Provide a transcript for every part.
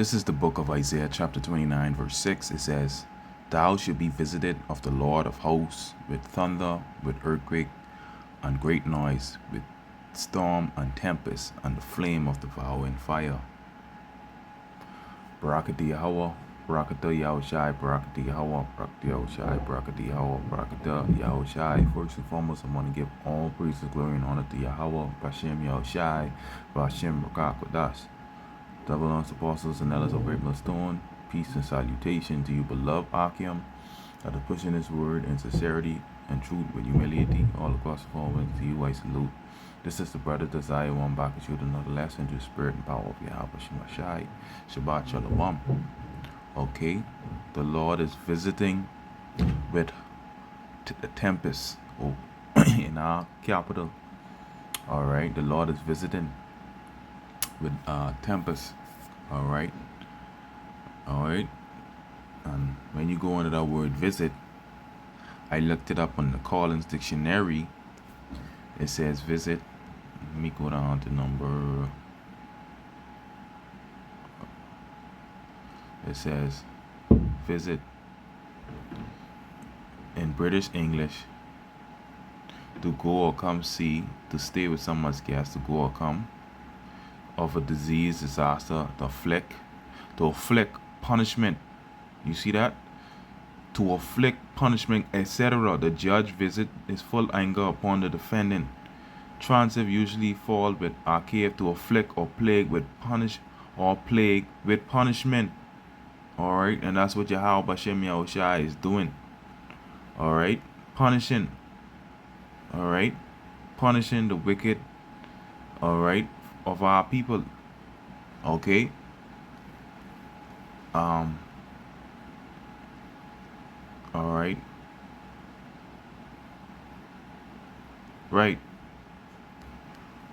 This is the book of Isaiah chapter 29 verse 6. It says, Thou shalt be visited of the Lord of hosts with thunder, with earthquake, and great noise, with storm and tempest, and the flame of devouring fire. Barakati Yahweh, Barakata Yahushai, Barakati Yahweh, Barakati Yahushai, Barakati Yahweh, Barakata Yahushai. First and foremost, I want to give all praise, glory, and honor to Yahweh, Bashem Yahushai, Bashem Rakakodash. Double apostles and elders of Great Millstone, peace and salutation to you, beloved Akim, that are pushing this word in sincerity and truth with humility all across the forward. To you I salute. This is the brother Desire one back at you with another lesson to the spirit and power of Yahweh Shemashai. Shabbat Shalom. Okay, the Lord is visiting with the Tempest in our capital. All right, the Lord is visiting with Tempest. All right, and when you go into that word visit, I looked it up on the Collins dictionary. It says visit. Let me go down to number. It says visit in British English, to go or come see, to stay with someone's guest, to go or come, of a disease, disaster, to afflict, punishment. You see that? To afflict, punishment, etc. The judge visit his full anger upon the defendant. Transitive usually fall with archaic, to afflict or plague with plague with punishment. Alright, and that's what Yahweh Bashem Yahushai is doing. Alright, punishing. Alright, punishing the wicked. Alright, of our people. Okay. Alright. Right.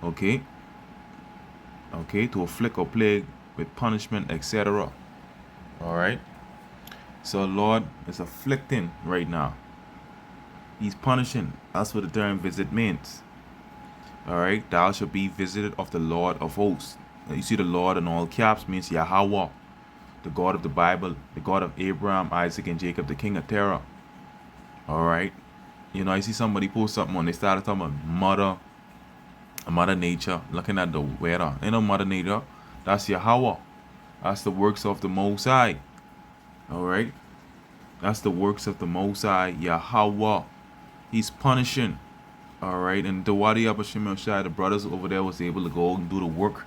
Okay. Okay, to afflict or plague with punishment, etc. Alright. So Lord is afflicting right now. He's punishing. That's what the term visit means. Alright, thou shalt be visited of the Lord of hosts. Now, you see the Lord in all caps means Yahweh, the God of the Bible, the God of Abraham, Isaac, and Jacob, the king of terror. Alright. You know, I see somebody post something on, they started talking about mother nature, looking at the weather. You know, mother nature, that's Yahweh. That's the works of the Most High. Alright. That's the works of the Most High, Yahweh. He's punishing. Alright, and the Wadi Abashim Shai, the brothers over there was able to go and do the work.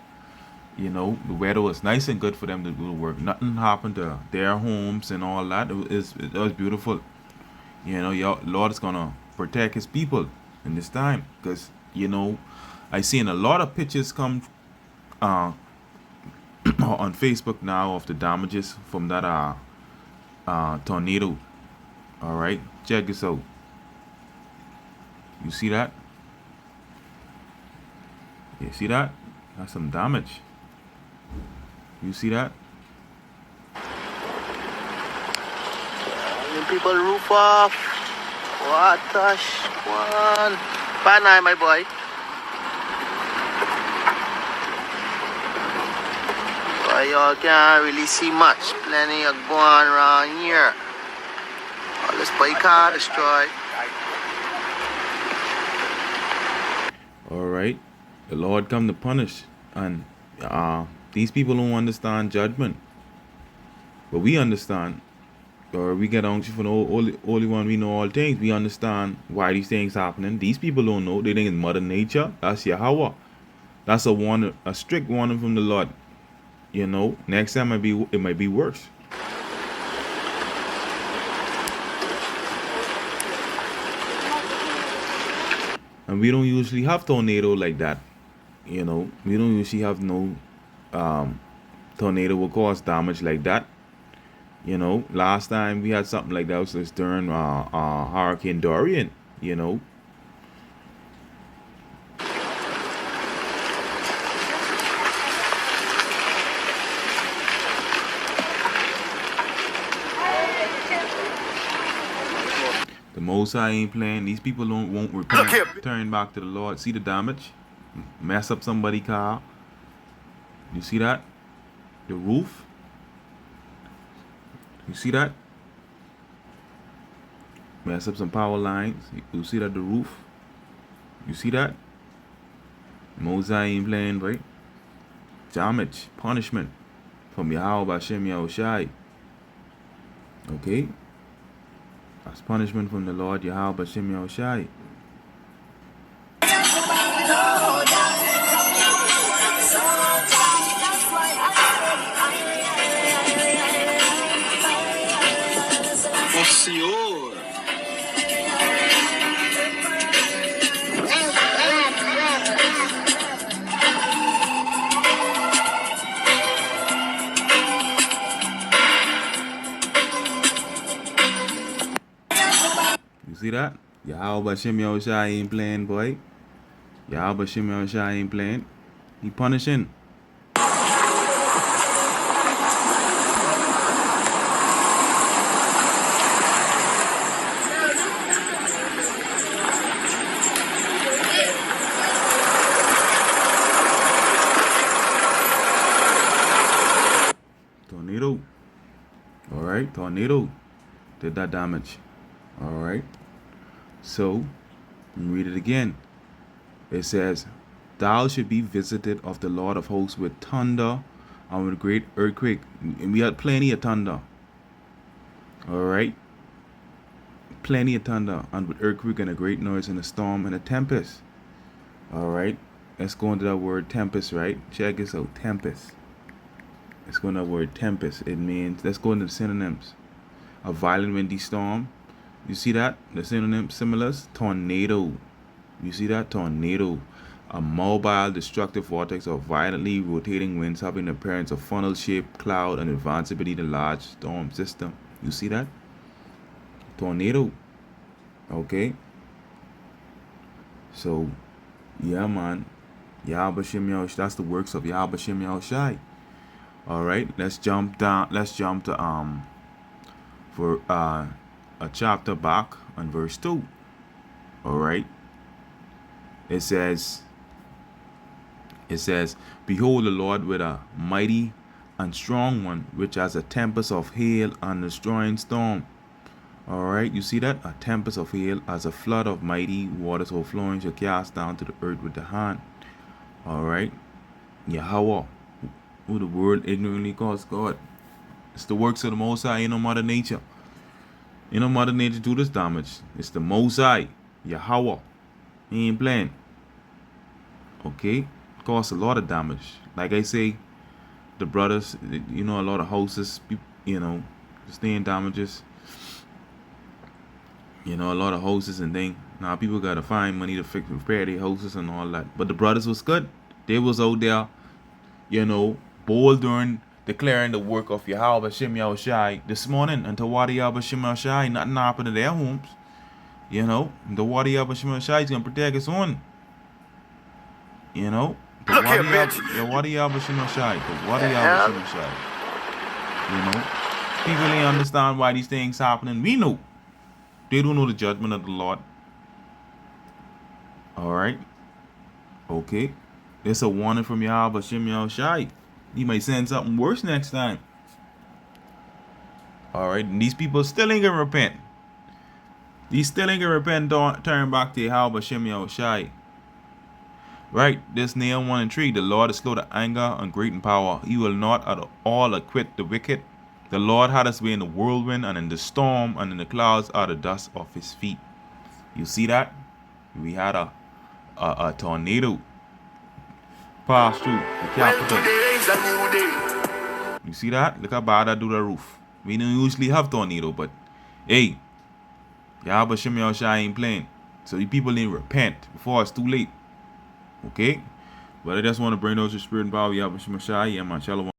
You know, the weather was nice and good for them to do the work. Nothing happened to their homes and all that. It was beautiful. You know, your Lord is gonna protect his people in this time. Because, you know, I seen a lot of pictures come on Facebook now of the damages from that tornado. Alright, check this out. You see that? You see that? That's some damage. You see that? People roof off. What the one? Bad night, my boy. But y'all can't really see much. Plenty of going around here. All this bike car destroyed. Alright, the Lord come to punish, and these people don't understand judgment, but we understand, or we get anxious for the only one. We know all things. We understand why these things happening. These people don't know. They think it's mother nature. That's Yahweh. That's a strict warning from the Lord. You know, next time it might be worse. And we don't usually have tornado like that. You know, we don't usually have no tornado will cause damage like that. You know, last time we had something like that was during Hurricane Dorian. You know. The Most High ain't playing. These people won't repent. Turn back to the Lord. See the damage? Mess up somebody's car. You see that? The roof. You see that? Mess up some power lines. You see that the roof? You see that? Mosai ain't playing, boy. Damage, punishment from Yahweh Bashem Yahushai. Okay? That's punishment from the Lord Yahweh Bashem Yahushai. Oh, senhor. You see that? Yahweh Bashem Yahushai ain't playing, boy. Yahweh Bashem Yahushai ain't playing. He punishing. Tornado. Alright, tornado did that damage. Alright. So, read it again. It says, thou should be visited of the Lord of hosts with thunder and with great earthquake. And we had plenty of thunder. Alright. Plenty of thunder and with earthquake and a great noise and a storm and a tempest. Alright. Let's go into that word tempest, right? Check this out. Tempest. Let's go into that word tempest. It means, let's go into the synonyms. A violent windy storm. You see that? The synonym similars. Tornado. You see that? Tornado. A mobile, destructive vortex of violently rotating winds having the appearance of funnel-shaped cloud and advancing beneath a large storm system. You see that? Tornado. Okay. So, yeah, man. Yahweh Shem Yahushai. That's the works of Yahweh Shem Yahushai. All right. Let's jump down. Let's jump to for a chapter back on verse 2. All right. It says, behold the Lord with a mighty and strong one, which has a tempest of hail and a destroying storm. All right, you see that? A tempest of hail as a flood of mighty waters overflowing shall cast down to the earth with the hand. All right, Yahweh, who the world ignorantly calls God. It's the works of the Most High, Mother Nature. Mother Nature do this damage. It's the Most High, Yahweh. He ain't playing. Okay, cause a lot of damage. Like I say, the brothers, a lot of houses, sustain damages. A lot of houses and things. Now people gotta find money to repair their houses and all that. But the brothers was good. They was out there, bold during declaring the work of Yahweh Shem Yahushai this morning. And to water Yahweh Shem Yahushai, nothing happened to their homes. The water Yahweh Shem Yahushai is gonna protect his own. The Look here, bitch. The water Yahweh Shem Yahushai. The water Yahweh Shem Yahushai. People ain't understand why these things happening. We know. They don't know the judgment of the Lord. Alright. Okay. There's a warning from Yahweh Shem Yahushai. He might send something worse next time. Alright. And these people still ain't gonna repent. These still ain't gonna repent, turn back to Yahweh Shem Yahushai. Right. This Nahum 1 and 3. The Lord is slow to anger and great in power. He will not at all acquit the wicked. The Lord had his way in the whirlwind and in the storm, and in the clouds are the dust of his feet. You see that? We had a tornado pass through the capital. You see that? Look how bad I do the roof. We don't usually have tornado, but hey, Yahweh Shem Yahushai ain't playing. So you people need to repent before it's too late. Okay? But I just want to bring those to spirit and power. Yahweh Shem Yahushai. Yeah, man. Shalom.